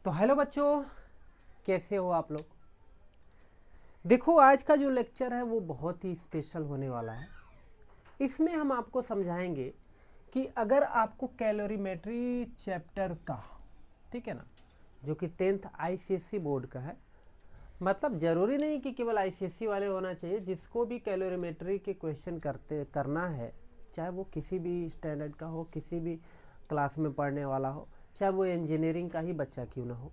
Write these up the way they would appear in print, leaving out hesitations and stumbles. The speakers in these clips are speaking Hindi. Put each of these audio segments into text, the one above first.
तो हेलो बच्चों, कैसे हो आप लोग। देखो, आज का जो लेक्चर है वो बहुत ही स्पेशल होने वाला है। इसमें हम आपको समझाएंगे कि अगर आपको कैलोरीमेट्री चैप्टर का, ठीक है ना, जो कि 10th आईसीएसई बोर्ड का है, मतलब ज़रूरी नहीं कि केवल आईसीएसई वाले होना चाहिए, जिसको भी कैलोरीमेट्री के क्वेश्चन करना है, चाहे वो किसी भी स्टैंडर्ड का हो, किसी भी क्लास में पढ़ने वाला हो, चाहे वो इंजीनियरिंग का ही बच्चा क्यों ना हो,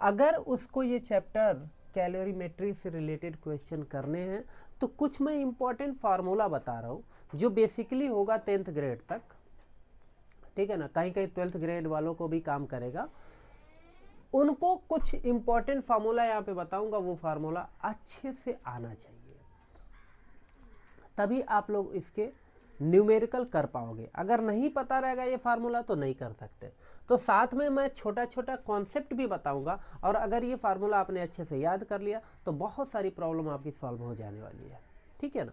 अगर उसको ये चैप्टर कैलोरीमेट्री से रिलेटेड क्वेश्चन करने हैं तो कुछ मैं इम्पॉर्टेंट फार्मूला बता रहा हूँ जो बेसिकली होगा 10th ग्रेड तक, ठीक है ना। कहीं कहीं 12th ग्रेड वालों को भी काम करेगा। उनको कुछ इम्पॉर्टेंट फार्मूला यहाँ पे बताऊंगा, वो फार्मूला अच्छे से आना चाहिए, तभी आप लोग इसके न्यूमेरिकल कर पाओगे। अगर नहीं पता रहेगा ये फार्मूला तो नहीं कर सकते। तो साथ में मैं छोटा छोटा कॉन्सेप्ट भी बताऊंगा, और अगर ये फार्मूला आपने अच्छे से याद कर लिया तो बहुत सारी प्रॉब्लम आपकी सॉल्व हो जाने वाली है, ठीक है ना।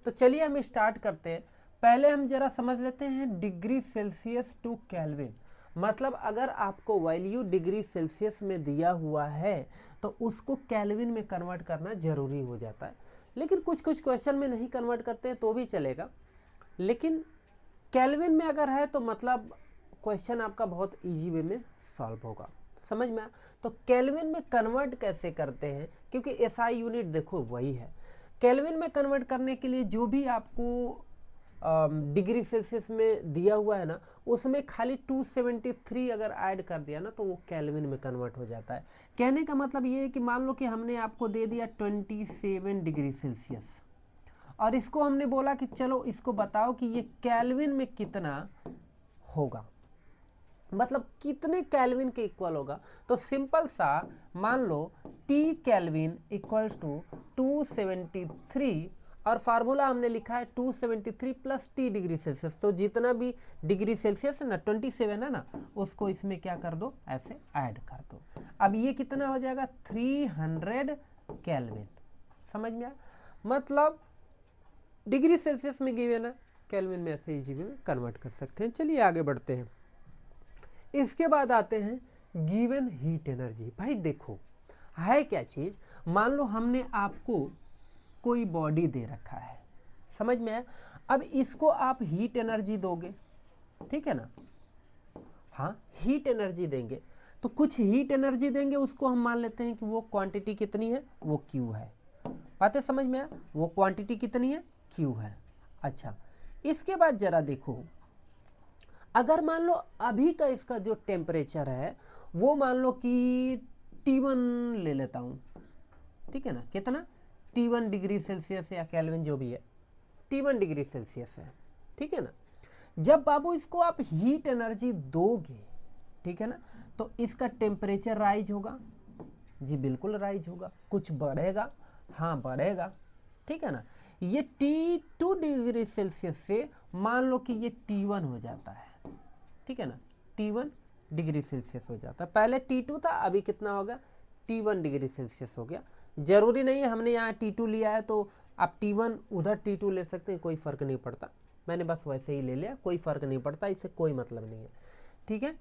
तो चलिए हम स्टार्ट करते हैं। पहले हम जरा समझ लेते हैं डिग्री सेल्सियस टू केल्विन। मतलब अगर आपको वैल्यू डिग्री सेल्सियस में दिया हुआ है तो उसको केल्विन में कन्वर्ट करना जरूरी हो जाता है। लेकिन कुछ कुछ क्वेश्चन में नहीं कन्वर्ट करते हैं तो भी चलेगा, लेकिन केल्विन में अगर है तो मतलब क्वेश्चन आपका बहुत इजी वे में सॉल्व होगा। समझ में आया? तो केल्विन में कन्वर्ट कैसे करते हैं, क्योंकि एसआई यूनिट देखो वही है। केल्विन में कन्वर्ट करने के लिए जो भी आपको डिग्री सेल्सियस में दिया हुआ है ना, उसमें खाली 273 अगर ऐड कर दिया ना तो वो केल्विन में कन्वर्ट हो जाता है। कहने का मतलब ये है कि मान लो कि हमने आपको दे दिया 27 डिग्री सेल्सियस, और इसको हमने बोला कि चलो इसको बताओ कि ये केल्विन में कितना होगा, मतलब कितने केल्विन के इक्वल होगा। तो सिंपल सा मान लो T केल्विन इक्वल्स टू 273, और फार्मूला हमने लिखा है 273 प्लस T डिग्री सेल्सियस। तो जितना भी डिग्री सेल्सियस है ना, 27 है ना, उसको इसमें क्या कर दो, ऐसे ऐड कर दो। अब ये कितना हो जाएगा, 300 केल्विन। समझ में आया? मतलब डिग्री सेल्सियस में गिवन है, केल्विन में ऐसे इजी में कन्वर्ट कर सकते हैं। चलिए आगे बढ़ते हैं। इसके बाद आते हैं गिवन हीट एनर्जी। भाई देखो, है क्या चीज, मान लो हमने आपको कोई बॉडी दे रखा है, समझ में आया। अब इसको आप हीट एनर्जी दोगे, ठीक है ना। हाँ, हीट एनर्जी देंगे तो कुछ हीट एनर्जी देंगे, उसको हम मान लेते हैं कि वो क्वांटिटी कितनी है, वो क्यू है। बातें समझ में आया? वो क्वांटिटी कितनी है, क्यू है। अच्छा, इसके बाद जरा देखो, अगर मान लो अभी का इसका जो टेम्परेचर है वो मान लो कि T1 ले लेता हूं, ठीक है ना। कितना, T1 डिग्री सेल्सियस या केल्विन जो भी है, T1 डिग्री सेल्सियस है, ठीक है ना। जब बाबू इसको आप हीट एनर्जी दोगे, ठीक है ना, तो इसका टेम्परेचर राइज होगा। जी बिल्कुल राइज होगा। कुछ बढ़ेगा, हाँ बढ़ेगा, ठीक है ना। ये T2 डिग्री सेल्सियस से मान लो कि ये T1 हो जाता है, ठीक है ना। T1 डिग्री सेल्सियस हो जाता है। पहले T2 था, अभी कितना हो गया, T1 डिग्री सेल्सियस हो गया। जरूरी नहीं है हमने यहाँ T2 लिया है तो आप T1 उधर T2 ले सकते हैं, कोई फर्क नहीं पड़ता। मैंने बस वैसे ही ले लिया, कोई फर्क नहीं पड़ता, इससे कोई मतलब नहीं है, ठीक है।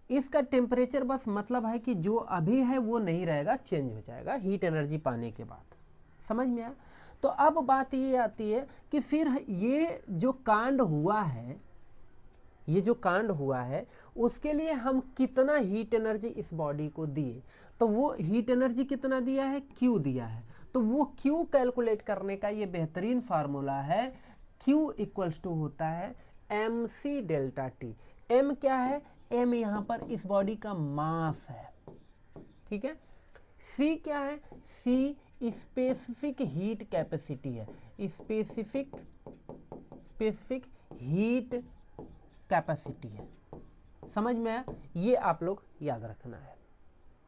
इसका टेम्परेचर बस मतलब है कि जो अभी है वो नहीं रहेगा, चेंज हो जाएगा हीट एनर्जी पाने के बाद। समझ में आया? तो अब बात ये आती है कि फिर ये जो कांड हुआ है, ये जो कांड हुआ है उसके लिए हम कितना हीट एनर्जी इस बॉडी को दिए, तो वो हीट एनर्जी कितना दिया है, क्यू दिया है। तो वो क्यू कैलकुलेट करने का ये बेहतरीन फार्मूला है। क्यू इक्वल्स टू होता है M C delta T. M क्या है, एम यहाँ पर इस बॉडी का मास है, ठीक है। सी क्या है, सी स्पेसिफिक हीट कैपेसिटी है, स्पेसिफिक स्पेसिफिक हीट कैपेसिटी है। समझ में आया? ये आप लोग याद रखना है।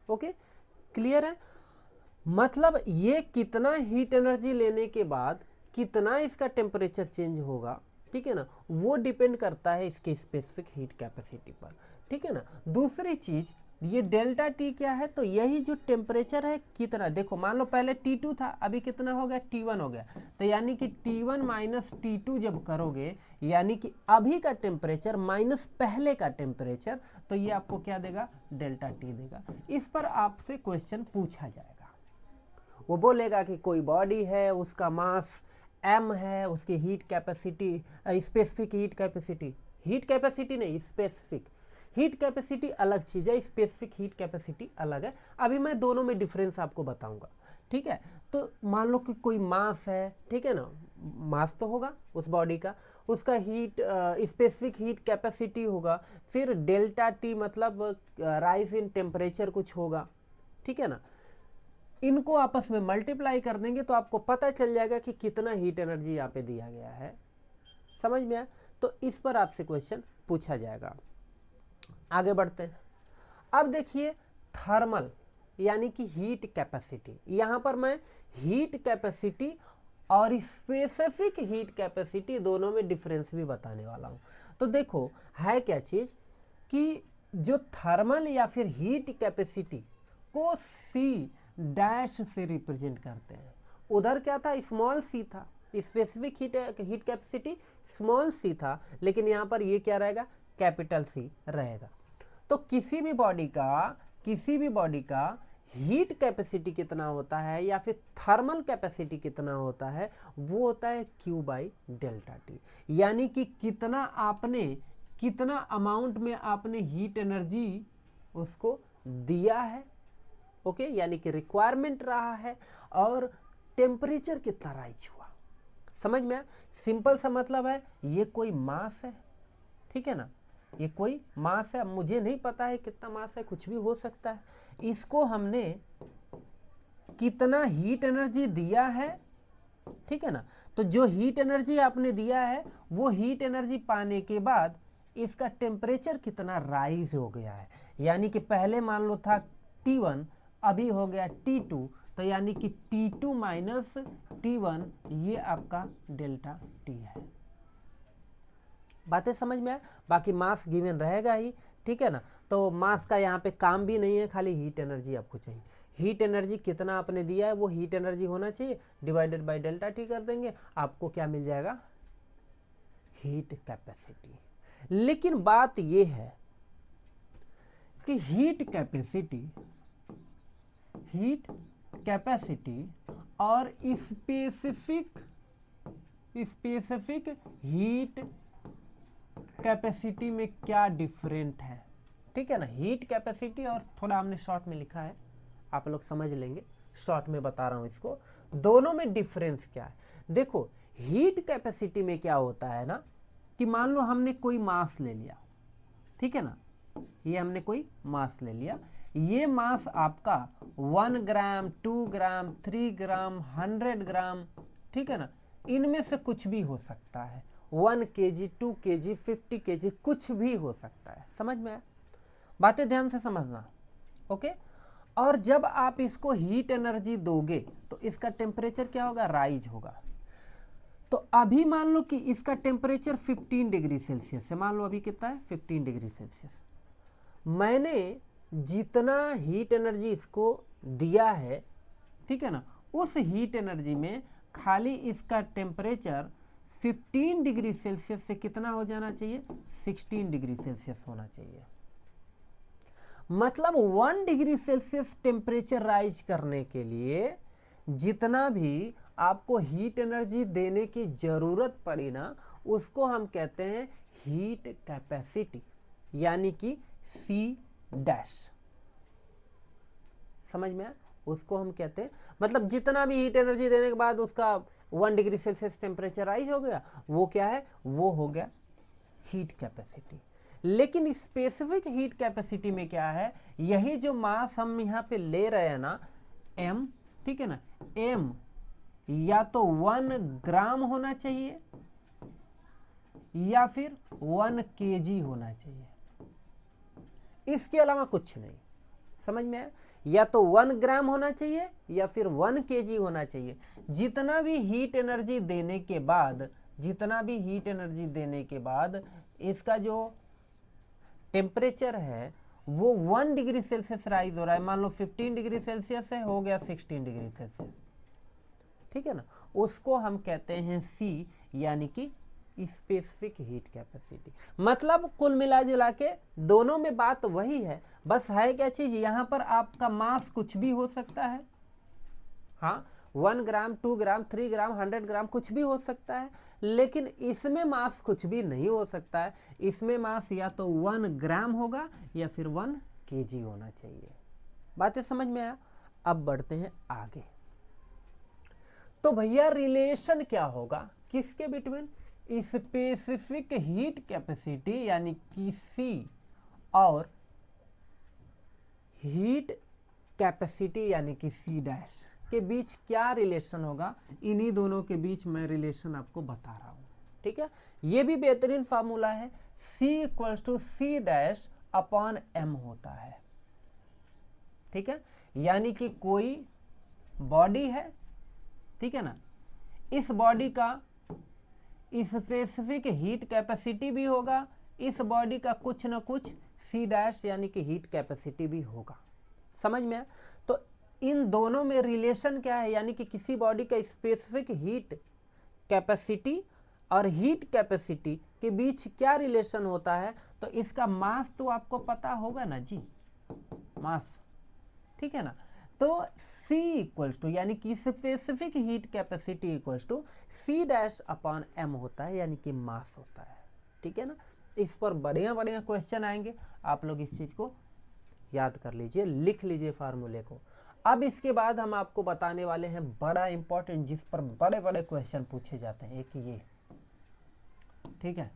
ओके, क्लियर है? मतलब ये कितना हीट एनर्जी लेने के बाद कितना इसका टेम्परेचर चेंज होगा, ठीक है ना, वो डिपेंड करता है इसके स्पेसिफिक हीट कैपेसिटी पर, ठीक है ना। दूसरी चीज, ये डेल्टा टी क्या है, तो यही जो टेम्परेचर है कितना, देखो मान लो पहले T2 था, अभी कितना हो गया, T1 हो गया, तो यानी कि T1 माइनस T2 जब करोगे, यानी कि अभी का टेम्परेचर माइनस पहले का टेम्परेचर, तो ये आपको क्या देगा, डेल्टा टी देगा। इस पर आपसे क्वेश्चन पूछा जाएगा, वो बोलेगा कि कोई बॉडी है, उसका मास m है, उसकी heat capacity, specific heat capacity नहीं, स्पेसिफिक हीट कैपेसिटी अलग चीज़ है, स्पेसिफिक हीट कैपेसिटी अलग है। अभी मैं दोनों में डिफरेंस आपको बताऊंगा, ठीक है। तो मान लो कि कोई मास है, ठीक है ना, मास तो होगा उस बॉडी का, उसका हीट स्पेसिफिक हीट कैपेसिटी होगा, फिर डेल्टा टी मतलब राइज इन टेम्परेचर कुछ होगा, ठीक है ना। इनको आपस में मल्टीप्लाई कर देंगे तो आपको पता चल जाएगा कि कितना हीट एनर्जी यहाँ पे दिया गया है, समझ में आया। तो इस पर आपसे क्वेश्चन पूछा जाएगा। आगे बढ़ते हैं। अब देखिए थर्मल यानी कि हीट कैपेसिटी, यहाँ पर मैं हीट कैपेसिटी और स्पेसिफिक हीट कैपेसिटी दोनों में डिफरेंस भी बताने वाला हूँ। तो देखो है क्या चीज़ कि जो थर्मल या फिर हीट कैपेसिटी को सी डैश से रिप्रेजेंट करते हैं, उधर क्या था, स्मॉल सी था, specific heat capacity small C था, लेकिन यहाँ पर ये क्या रहेगा, कैपिटल सी रहेगा। तो किसी भी बॉडी का हीट कैपेसिटी कितना होता है या फिर थर्मल कैपेसिटी कितना होता है, वो होता है Q बाई डेल्टा टी, यानी कि कितना अमाउंट में आपने हीट एनर्जी उसको दिया है, ओके, यानी कि रिक्वायरमेंट रहा है, और टेम्परेचर कितना राइज हुआ, समझ में आया। सिंपल सा मतलब है, ये कोई मास है, ठीक है ना, ये कोई मास है, मुझे नहीं पता है कितना मास है, कुछ भी हो सकता है, इसको हमने कितना हीट एनर्जी दिया है, ठीक है ना। तो जो हीट एनर्जी आपने दिया है, वो हीट एनर्जी पाने के बाद इसका टेम्परेचर कितना राइज हो गया है, यानी कि पहले मान लो था T1, अभी हो गया T2, तो यानी कि T2 माइनस T1, ये आपका डेल्टा टी है। बातें समझ में आए, बाकी मास गिवन रहेगा ही, ठीक है ना। तो मास का यहाँ पे काम भी नहीं है, खाली हीट एनर्जी आपको चाहिए। हीट एनर्जी कितना आपने दिया है वो हीट एनर्जी होना चाहिए, डिवाइडेड बाय डेल्टा टी कर देंगे, आपको क्या मिल जाएगा, हीट कैपेसिटी। लेकिन बात ये है कि हीट कैपेसिटी और स्पेसिफिक हीट कैपेसिटी में क्या डिफरेंट है, ठीक है ना। हीट कैपेसिटी और थोड़ा हमने शॉर्ट में लिखा है, आप लोग समझ लेंगे, शॉर्ट में बता रहा हूं इसको, दोनों में डिफरेंस क्या है। देखो हीट कैपेसिटी में क्या होता है ना, कि मान लो हमने कोई मास ले लिया, ठीक है ना, ये हमने कोई मास ले लिया, ये मास आपका 1 ग्राम 2 ग्राम 3 ग्राम 100 ग्राम, ठीक है ना, इनमें से कुछ भी हो सकता है, 1 kg 2 kg 50 kg कुछ भी हो सकता है, समझ में आया, बातें ध्यान से समझना, ओके। और जब आप इसको हीट एनर्जी दोगे तो इसका टेम्परेचर क्या होगा, राइज होगा। तो अभी मान लो कि इसका टेम्परेचर 15 डिग्री सेल्सियस है, मान लो अभी कितना है, 15 डिग्री सेल्सियस। मैंने जितना हीट एनर्जी इसको दिया है, ठीक है ना, उस हीट एनर्जी में खाली इसका टेम्परेचर 15 डिग्री सेल्सियस से कितना हो जाना चाहिए, 16 डिग्री सेल्सियस होना चाहिए। मतलब 1 डिग्री सेल्सियस टेम्परेचर राइज करने के लिए जितना भी आपको हीट एनर्जी देने की जरूरत पड़ी ना, उसको हम कहते हैं हीट कैपेसिटी, यानी कि C डैश, समझ में आया, उसको हम कहते हैं, मतलब जितना भी हीट एनर्जी देने के बाद उसका 1 डिग्री सेल्सियस टेम्परेचर राइज हो गया, वो क्या है, वो हो गया हीट कैपेसिटी। लेकिन स्पेसिफिक हीट कैपेसिटी में क्या है, यही जो मास हम यहाँ पे ले रहे हैं ना, m, ठीक है ना, m या तो 1 ग्राम होना चाहिए या फिर 1 kg होना चाहिए, इसके अलावा कुछ नहीं, समझ में आया, या तो 1 ग्राम होना चाहिए या फिर 1 kg होना चाहिए। जितना भी हीट एनर्जी देने के बाद इसका जो टेम्परेचर है वो 1 डिग्री सेल्सियस राइज हो रहा है, मान लो 15 डिग्री सेल्सियस है, हो गया 16 डिग्री सेल्सियस, ठीक है ना, उसको हम कहते हैं C, यानी कि स्पेसिफिक हीट कैपेसिटी। मतलब कुल मिला जुला के दोनों में बात वही है, बस है क्या चीज, यहाँ पर आपका मास कुछ भी हो सकता है, हाँ 1 ग्राम 2 ग्राम 3 ग्राम 100 ग्राम कुछ भी हो सकता है, लेकिन इसमें मास कुछ भी नहीं हो सकता है। इसमें मास या तो 1 ग्राम होगा या फिर 1 केजी होना चाहिए। बातें समझ में आया? अब बढ़ते हैं आगे। तो भैया रिलेशन क्या होगा किसके बिटवीन, स्पेसिफिक हीट कैपेसिटी यानी कि C और हीट कैपेसिटी यानी कि C डैश के बीच क्या रिलेशन होगा, इन्हीं दोनों के बीच मैं रिलेशन आपको बता रहा हूं, ठीक है। ये भी बेहतरीन फार्मूला है, C equals to C dash upon M होता है, ठीक है। यानी कि कोई बॉडी है, ठीक है ना, इस बॉडी का स्पेसिफिक हीट कैपेसिटी भी होगा, इस बॉडी का कुछ ना कुछ C डैश यानी कि हीट कैपेसिटी भी होगा, समझ में? तो इन दोनों में रिलेशन क्या है, यानी कि किसी बॉडी का स्पेसिफिक हीट कैपेसिटी और हीट कैपेसिटी के बीच क्या रिलेशन होता है, तो इसका मास तो आपको पता होगा ना जी, मास, ठीक है ना। तो C इक्वल्स टू यानी कि specific heat capacity equals to C dash upon M होता है, यानी कि मास होता है, ठीक है ना। इस पर बढ़िया बढ़िया क्वेश्चन आएंगे, आप लोग इस चीज को याद कर लीजिए, लिख लीजिए फार्मूले को। अब इसके बाद हम आपको बताने वाले हैं बड़ा इंपॉर्टेंट, जिस पर बड़े बड़े क्वेश्चन पूछे जाते हैं, एक ये, ठीक है।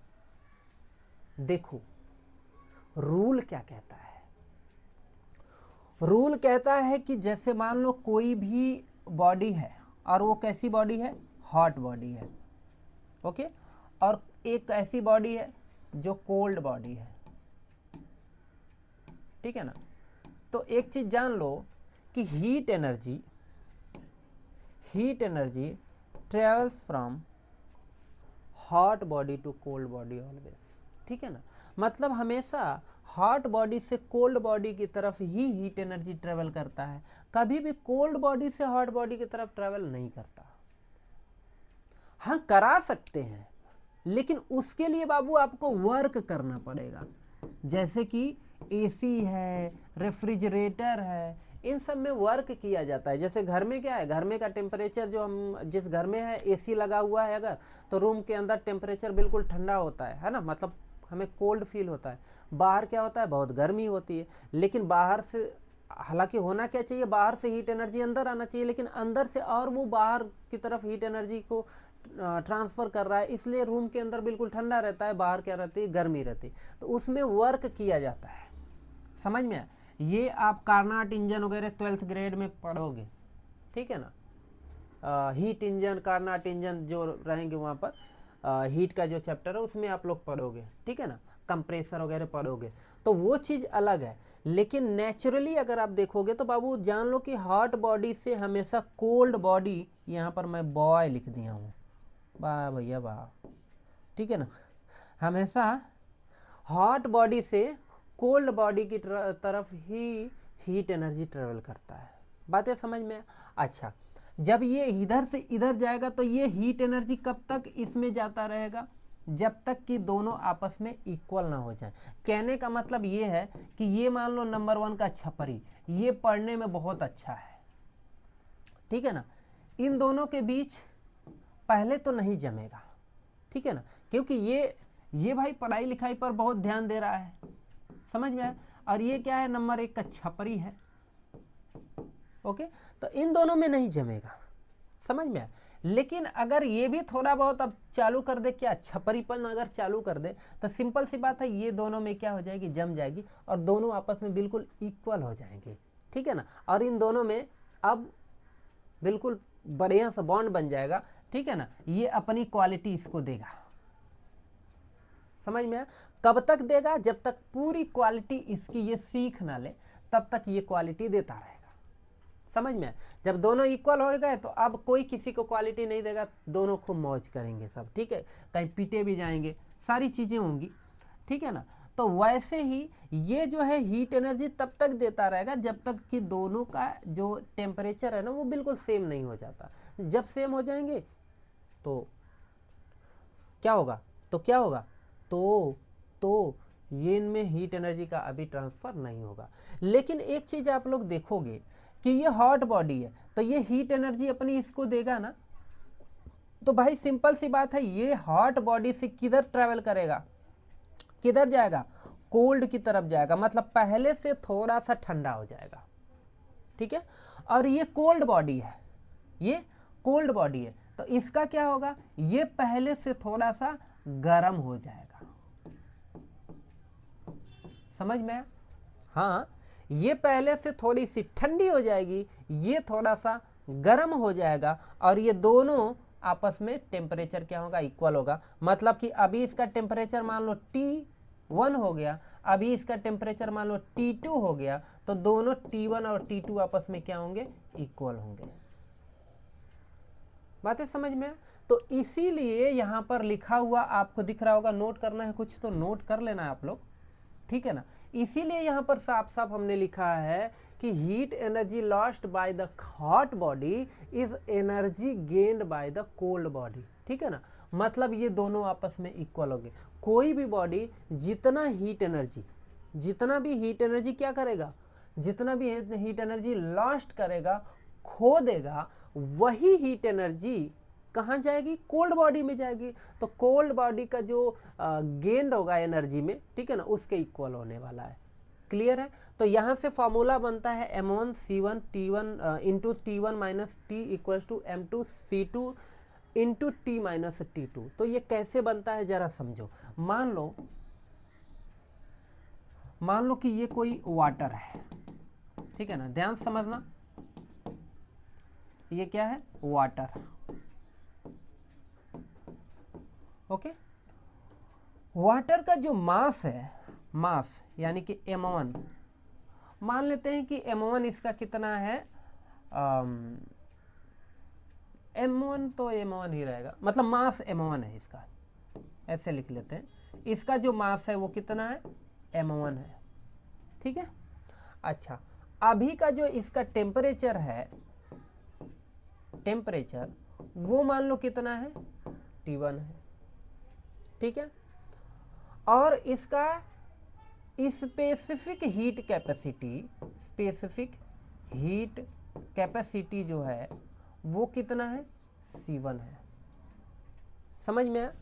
देखो रूल क्या कहता है, रूल कहता है कि जैसे मान लो कोई भी बॉडी है और वो कैसी बॉडी है, हॉट बॉडी है, ओके, और एक ऐसी बॉडी है जो कोल्ड बॉडी है, ठीक है ना। तो एक चीज जान लो कि heat energy travels from hot body to cold body always, ठीक है ना। मतलब हमेशा हॉट बॉडी से कोल्ड बॉडी की तरफ ही हीट एनर्जी ट्रेवल करता है, कभी भी कोल्ड बॉडी से हॉट बॉडी की तरफ ट्रेवल नहीं करता। हाँ करा सकते हैं, लेकिन उसके लिए बाबू आपको वर्क करना पड़ेगा, जैसे कि एसी है, रेफ्रिजरेटर है, इन सब में वर्क किया जाता है। जैसे घर में क्या है, घर में का टेम्परेचर जो हम जिस घर में है एसी लगा हुआ है अगर, तो रूम के अंदर टेम्परेचर बिल्कुल ठंडा होता है ना, मतलब हमें कोल्ड फील होता है। बाहर क्या होता है, बहुत गर्मी होती है, लेकिन बाहर से हालांकि होना क्या चाहिए, बाहर से हीट एनर्जी अंदर आना चाहिए, लेकिन अंदर से और वो बाहर की तरफ हीट एनर्जी को ट्रांसफ़र कर रहा है, इसलिए रूम के अंदर बिल्कुल ठंडा रहता है, बाहर क्या रहती है, गर्मी रहती है। तो उसमें वर्क किया जाता है, समझ में आया? ये आप कार्नाट इंजन वगैरह 12th ग्रेड में पढ़ोगे, ठीक है ना। हीट इंजन, कार्नाट इंजन जो रहेंगे वहाँ पर, हीट का जो चैप्टर है उसमें आप लोग पढ़ोगे, ठीक है ना। कंप्रेसर वगैरह पढ़ोगे, तो वो चीज़ अलग है। लेकिन नेचुरली अगर आप देखोगे तो बाबू जान लो कि हॉट बॉडी से हमेशा कोल्ड बॉडी, यहाँ पर मैं बॉय लिख दिया हूँ, वाह भैया वाह, ठीक है ना, हमेशा हॉट बॉडी से कोल्ड बॉडी की तरफ ही हीट एनर्जी ट्रेवल करता है। बातें समझ में? अच्छा, जब ये इधर से इधर जाएगा तो ये हीट एनर्जी कब तक इसमें जाता रहेगा, जब तक कि दोनों आपस में इक्वल ना हो जाए। कहने का मतलब ये है कि ये मान लो नंबर 1 का छपरी, ये पढ़ने में बहुत अच्छा है, ठीक है ना, इन दोनों के बीच पहले तो नहीं जमेगा, ठीक है ना, क्योंकि ये भाई पढ़ाई लिखाई पर बहुत ध्यान दे रहा है, समझ में आया, और ये क्या है, नंबर 1 का छपरी है, ओके। तो इन दोनों में नहीं जमेगा, समझ में आया। लेकिन अगर ये भी थोड़ा बहुत अब चालू कर दे, क्या छपरीपन अगर चालू कर दे, तो सिंपल सी बात है, ये दोनों में क्या हो जाएगी, जम जाएगी, और दोनों आपस में बिल्कुल इक्वल हो जाएंगे, ठीक है ना। और इन दोनों में अब बिल्कुल बढ़िया सा बॉन्ड बन जाएगा, ठीक है ना। ये अपनी क्वालिटी इसको देगा, समझ में आया। कब तक देगा, जब तक पूरी क्वालिटी इसकी ये सीख ना ले, तब तक ये क्वालिटी देता रहेगा, समझ में आया। जब दोनों इक्वल हो गए तो अब कोई किसी को क्वालिटी नहीं देगा, दोनों खूब मौज करेंगे सब, ठीक है, कहीं पीटे भी जाएंगे, सारी चीज़ें होंगी, ठीक है ना। तो वैसे ही ये जो है हीट एनर्जी तब तक देता रहेगा जब तक कि दोनों का जो टेम्परेचर है ना वो बिल्कुल सेम नहीं हो जाता। जब सेम हो जाएंगे तो क्या होगा, तो ये इनमें हीट एनर्जी का अभी ट्रांसफर नहीं होगा। लेकिन एक चीज आप लोग देखोगे कि ये हॉट बॉडी है तो ये हीट एनर्जी अपनी इसको देगा ना, तो भाई सिंपल सी बात है, ये हॉट बॉडी से किधर ट्रैवल करेगा, किधर जाएगा, कोल्ड की तरफ जाएगा, मतलब पहले से थोड़ा सा ठंडा हो जाएगा। ठीक है, और ये कोल्ड बॉडी है, ये कोल्ड बॉडी है, तो इसका क्या होगा, ये पहले से थोड़ा सा गर्म हो जाएगा। समझ में? हाँ, ये पहले से थोड़ी सी ठंडी हो जाएगी, ये थोड़ा सा गर्म हो जाएगा, और ये दोनों आपस में टेम्परेचर क्या होगा, इक्वल होगा। मतलब कि अभी इसका टेम्परेचर मान लो T1 हो गया, अभी इसका टेम्परेचर मान लो T2 हो गया, तो दोनों T1 और T2 आपस में क्या होंगे, इक्वल होंगे। बातें समझ में? तो इसीलिए यहाँ पर लिखा हुआ आपको दिख रहा होगा, नोट करना है कुछ तो नोट कर लेना है आप लोग, ठीक है ना। इसीलिए यहाँ पर साफ साफ हमने लिखा है कि heat energy lost by the hot body is energy gained by the cold body. ठीक है ना, मतलब ये दोनों आपस में इक्वल होंगे। कोई भी बॉडी जितना भी हीट एनर्जी क्या करेगा, जितना भी हीट एनर्जी लॉस्ट करेगा, खो देगा, वही हीट एनर्जी कहाँ जाएगी, कोल्ड बॉडी में जाएगी। तो कोल्ड बॉडी का जो गेंड होगा एनर्जी में, ठीक है ना, उसके इक्वल होने वाला है। क्लियर है? तो यहाँ से फॉर्मूला बनता है M1C1 T1 into T1 minus T equals to M2 C2 into T minus T2। तो ये कैसे बनता है जरा समझो। मान लो कि ये कोई वाटर है, ठीक है ना, ध्यान समझना, ये क्या है, वाटर। ओके, वाटर का जो मास है, मास यानी कि M1, मान लेते हैं कि M1 इसका कितना है, M1 तो M1 ही रहेगा, मतलब मास M1 है इसका, ऐसे लिख लेते हैं। इसका जो मास है वो कितना है, M1 है। ठीक है, अच्छा, अभी का जो इसका टेम्परेचर है, टेम्परेचर वो मान लो कितना है, T1 है। ठीक है, और इसका स्पेसिफिक हीट कैपेसिटी जो है वो कितना है, C1 है। समझ में आया?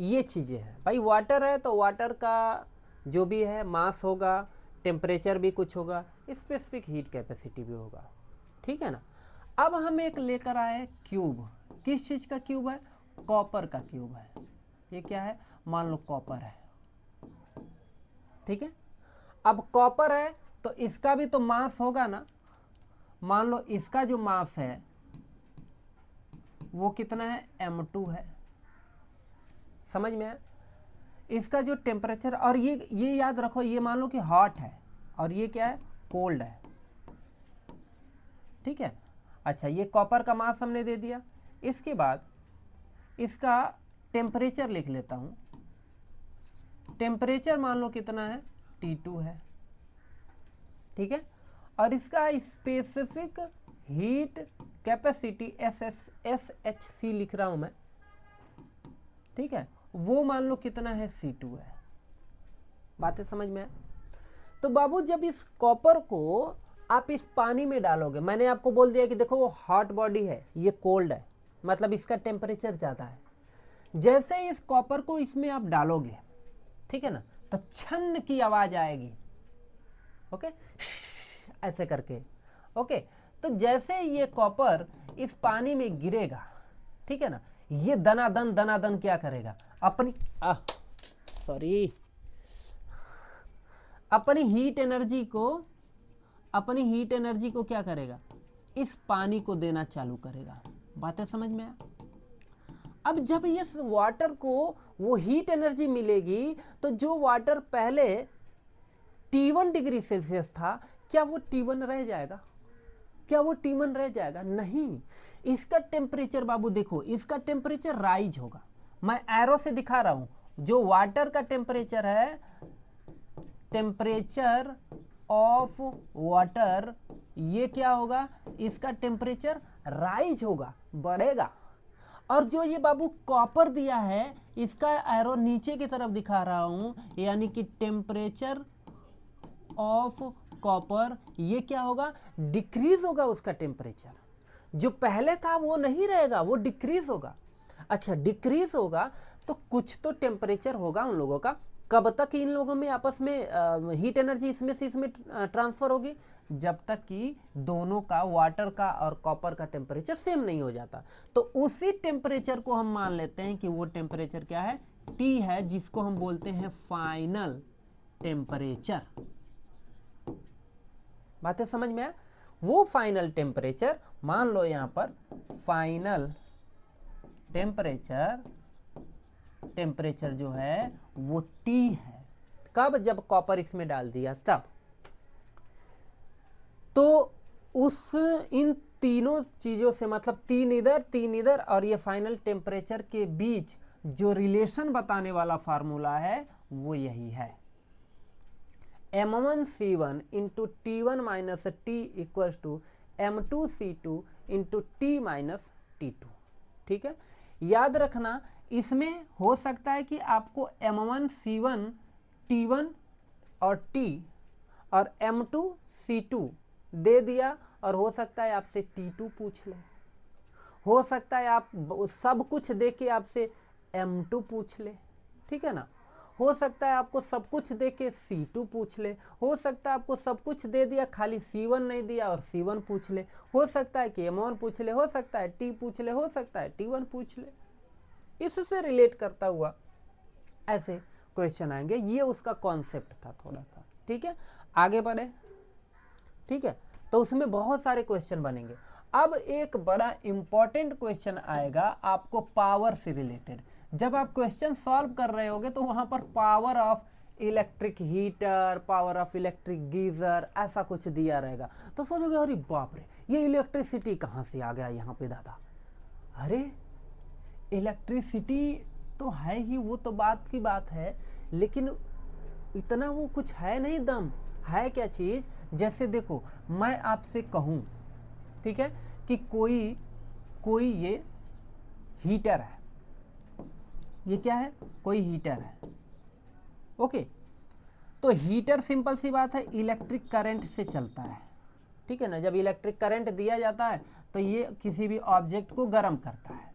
ये चीज़ें हैं भाई। वाटर है तो वाटर का जो भी है मास होगा, टेम्परेचर भी कुछ होगा, स्पेसिफिक हीट कैपेसिटी भी होगा। ठीक है ना। अब हम एक लेकर आए क्यूब। किस चीज़ का क्यूब है, कॉपर का क्यूब है। ये क्या है, मान लो कॉपर है। ठीक है, अब कॉपर है तो इसका भी तो मास होगा ना। मान लो इसका जो मास है वो कितना है, M2 है। समझ में है? इसका जो टेम्परेचर, और ये याद रखो, ये मान लो कि हॉट है और ये क्या है, कोल्ड है। ठीक है, अच्छा, ये कॉपर का मास हमने दे दिया। इसके बाद इसका टेम्परेचर लिख लेता हूं। टेम्परेचर मान लो कितना है, T2 है। ठीक है, और इसका स्पेसिफिक हीट कैपेसिटी SHC लिख रहा हूं मैं। ठीक है, वो मान लो कितना है, C2 है। बातें समझ में आए? तो बाबू जब इस कॉपर को आप इस पानी में डालोगे, मैंने आपको बोल दिया कि देखो वो हॉट बॉडी है, ये कोल्ड है, मतलब इसका टेम्परेचर ज़्यादा है। जैसे इस कॉपर को इसमें आप डालोगे, ठीक है ना, तो छन्न की आवाज आएगी। ओके, ऐसे करके। ओके, तो जैसे ये कॉपर इस पानी में गिरेगा, ठीक है ना, ये दनादन क्या करेगा, अपनी हीट एनर्जी को क्या करेगा, इस पानी को देना चालू करेगा। बातें समझ में आया? अब जब ये वाटर को वो हीट एनर्जी मिलेगी, तो जो वाटर पहले T1 डिग्री सेल्सियस था, क्या वो T1 रह जाएगा? क्या वो T1 रह जाएगा? नहीं, इसका टेम्परेचर बाबू देखो, इसका टेम्परेचर राइज होगा। मैं एरो से दिखा रहा हूं, जो वाटर का टेम्परेचर है, टेम्परेचर ऑफ वाटर, ये क्या होगा, इसका टेम्परेचर राइज होगा, बढ़ेगा। और जो ये बाबू कॉपर दिया है, इसका एरो नीचे की तरफ दिखा रहा हूं, यानी कि टेम्परेचर ऑफ कॉपर, ये क्या होगा, डिक्रीज होगा उसका टेम्परेचर। जो पहले था वो नहीं रहेगा, वो डिक्रीज होगा। अच्छा, डिक्रीज होगा तो कुछ तो टेम्परेचर होगा उन लोगों का। कब तक इन लोगों में आपस में हीट एनर्जी इसमें से इसमें ट्रांसफर होगी, जब तक कि दोनों का, वाटर का और कॉपर का टेम्परेचर सेम नहीं हो जाता। तो उसी टेम्परेचर को हम मान लेते हैं कि वो टेम्परेचर क्या है, टी है, जिसको हम बोलते हैं फाइनल टेम्परेचर। बातें समझ में आया? वो फाइनल टेम्परेचर मान लो, यहां पर फाइनल टेम्परेचर जो है वो टी है। कब? जब कॉपर इसमें डाल दिया तब। तो उस इन तीनों चीजों से, मतलब तीन इधर और ये फाइनल टेम्परेचर के बीच जो रिलेशन बताने वाला फार्मूला है वो यही है, m1c1 into T1 minus T equals to m2c2 into T minus T2। ठीक है, याद रखना, इसमें हो सकता है कि आपको m1c1 T1 और T और m2c2 दे दिया, और हो सकता है आपसे T2 पूछ ले, हो सकता है आप सब कुछ दे के आपसे m2 पूछ ले, ठीक है ना, हो सकता है आपको सब कुछ दे के C2 पूछ ले, हो सकता है आपको सब कुछ दे दिया खाली C1 नहीं दिया और C1 पूछ ले, हो सकता है कि m1 पूछ ले, हो सकता है T पूछ ले, हो सकता है T1 पूछ ले। इससे रिलेट करता हुआ ऐसे क्वेश्चन आएंगे, ये उसका कॉन्सेप्ट था थोड़ा सा। ठीक है, आगे बढ़े। ठीक है, तो उसमें बहुत सारे क्वेश्चन बनेंगे। अब एक बड़ा इंपॉर्टेंट क्वेश्चन आएगा आपको पावर से रिलेटेड। जब आप क्वेश्चन सॉल्व कर रहे होगे तो वहां पर power of electric heater, power of electric geyser, ऐसा कुछ दिया रहेगा। तो सोचोगे अरे बाप रे, ये इलेक्ट्रिसिटी कहाँ से आ गया यहाँ पे दादा। अरे इलेक्ट्रिसिटी तो है ही, वो तो बात की बात है, लेकिन इतना वो कुछ है नहीं दम। है क्या चीज? जैसे देखो, मैं आपसे कहूं, ठीक है, कि कोई ये हीटर है, ये क्या है, कोई हीटर है। ओके, तो हीटर सिंपल सी बात है, इलेक्ट्रिक करंट से चलता है। ठीक है ना, जब इलेक्ट्रिक करंट दिया जाता है तो ये किसी भी ऑब्जेक्ट को गर्म करता है।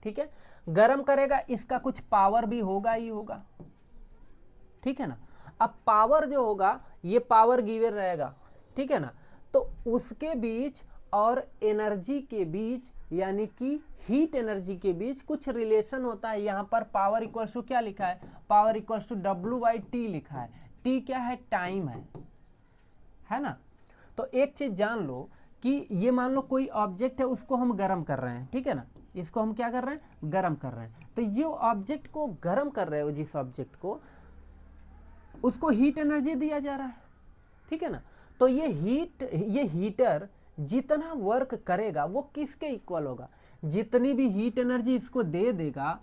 ठीक है, गर्म करेगा, इसका कुछ पावर भी होगा ही होगा। ठीक है ना, अब पावर जो होगा ये पावर गिवर रहेगा। ठीक है ना, तो उसके बीच और एनर्जी के बीच, यानी कि हीट एनर्जी के बीच कुछ रिलेशन होता है। यहां पर पावर इक्वल्स टू क्या लिखा है, पावर इक्वल्स टू W/T लिखा है। T क्या है, टाइम है ना। तो एक चीज जान लो कि ये मान लो कोई ऑब्जेक्ट है, उसको हम गर्म कर रहे हैं। ठीक है ना, इसको हम क्या कर रहे हैं, गर्म कर रहे हैं। तो जो ऑब्जेक्ट को गर्म कर रहे हो, जिस ऑब्जेक्ट को, उसको हीट एनर्जी दिया जा रहा है। ठीक है ना, तो ये हीटर जितना वर्क करेगा वो किसके इक्वल होगा, जितनी भी हीट एनर्जी इसको दे देगा,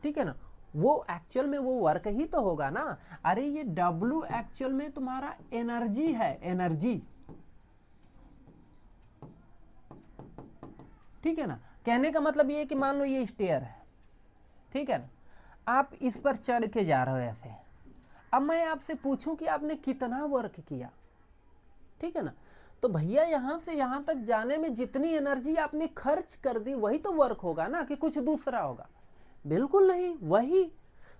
ठीक है ना, वो एक्चुअल में वो वर्क ही तो होगा ना। अरे ये W एक्चुअल में तुम्हारा एनर्जी है, एनर्जी। ठीक है ना, कहने का मतलब ये है कि मान लो ये स्टेयर है, ठीक है ना, आप इस पर चढ़ के जा रहे हो ऐसे। अब मैं आपसे पूछूं कि आपने कितना वर्क किया, ठीक है ना, तो भैया यहां से यहां तक जाने में जितनी एनर्जी आपने खर्च कर दी वही तो वर्क होगा ना, कि कुछ दूसरा होगा? बिल्कुल नहीं, वही।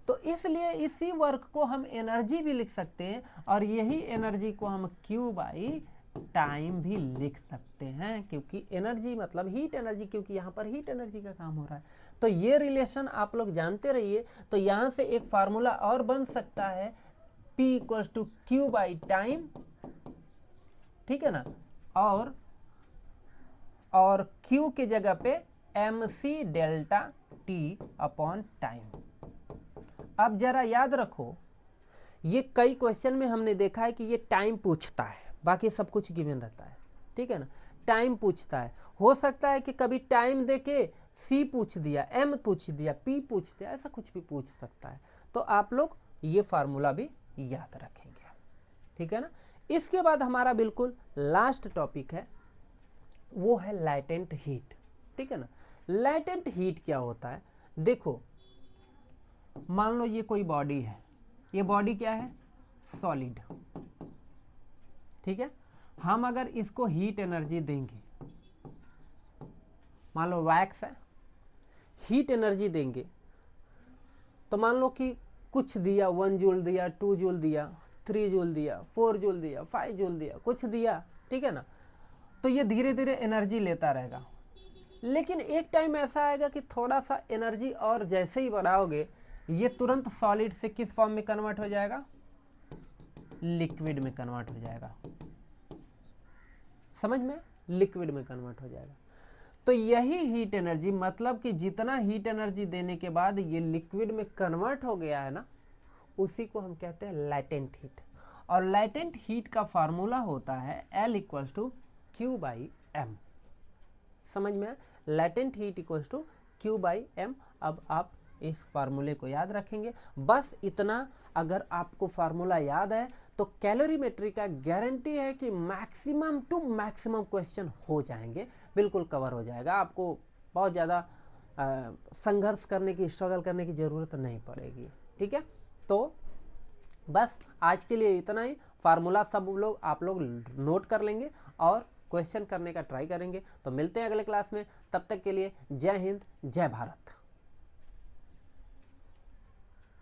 तो इसलिए इसी वर्क को हम एनर्जी भी लिख सकते हैं, और यही एनर्जी को हम Q/टाइम भी लिख सकते हैं, क्योंकि एनर्जी मतलब हीट एनर्जी, क्योंकि यहाँ पर हीट एनर्जी का काम हो रहा है। तो ये रिलेशन आप लोग जानते रहिए। तो यहाँ से एक फार्मूला और बन सकता है, P = Q/टाइम, ठीक है ना, और Q की जगह पे mc∆T/टाइम। अब जरा याद रखो, ये कई क्वेश्चन में हमने देखा है कि ये टाइम पूछता है, बाकी सब कुछ गिवन रहता है। ठीक है ना, टाइम पूछता है। हो सकता है कि कभी टाइम देके C पूछ दिया, M पूछ दिया, P पूछ दिया, ऐसा कुछ भी पूछ सकता है। तो आप लोग ये फार्मूला भी याद रखेंगे, ठीक है ना। इसके बाद हमारा बिल्कुल लास्ट टॉपिक है, वो है लैटेंट हीट, ठीक है ना। लैटेंट हीट क्या होता है, देखो मान लो ये कोई बॉडी है, ये बॉडी क्या है, सॉलिड, ठीक है। हम अगर इसको हीट एनर्जी देंगे, मान लो वैक्स है, हीट एनर्जी देंगे तो मान लो कि कुछ दिया, 1 जूल दिया, 2 जूल दिया, 3 जूल दिया, 4 जूल दिया, 5 जूल दिया, कुछ दिया, ठीक है ना। तो ये धीरे धीरे एनर्जी लेता रहेगा, लेकिन एक टाइम ऐसा आएगा कि थोड़ा सा एनर्जी और जैसे ही बढ़ाओगे ये तुरंत सॉलिड से किस फॉर्म में कन्वर्ट हो जाएगा, लिक्विड में कन्वर्ट हो जाएगा, समझ में, लिक्विड में कन्वर्ट हो जाएगा। तो यही हीट एनर्जी, मतलब कि जितना हीट एनर्जी देने के बाद ये लिक्विड में कन्वर्ट हो गया है ना, उसी को हम कहते हैं लैटेंट हीट। और लैटेंट हीट का फार्मूला होता है L = Q/m, समझ में, लैटेंट हीट = Q/m। अब आप इस फार्मूले को याद रखेंगे, बस इतना अगर आपको फार्मूला याद है तो कैलोरीमेट्री का गारंटी है कि मैक्सिमम टू मैक्सिमम क्वेश्चन हो जाएंगे, बिल्कुल कवर हो जाएगा, आपको बहुत ज़्यादा संघर्ष करने की, स्ट्रगल करने की ज़रूरत नहीं पड़ेगी, ठीक है। तो बस आज के लिए इतना ही, फार्मूला सब लोग आप लोग नोट कर लेंगे और क्वेश्चन करने का ट्राई करेंगे। तो मिलते हैं अगले क्लास में, तब तक के लिए जय हिंद, जय भारत।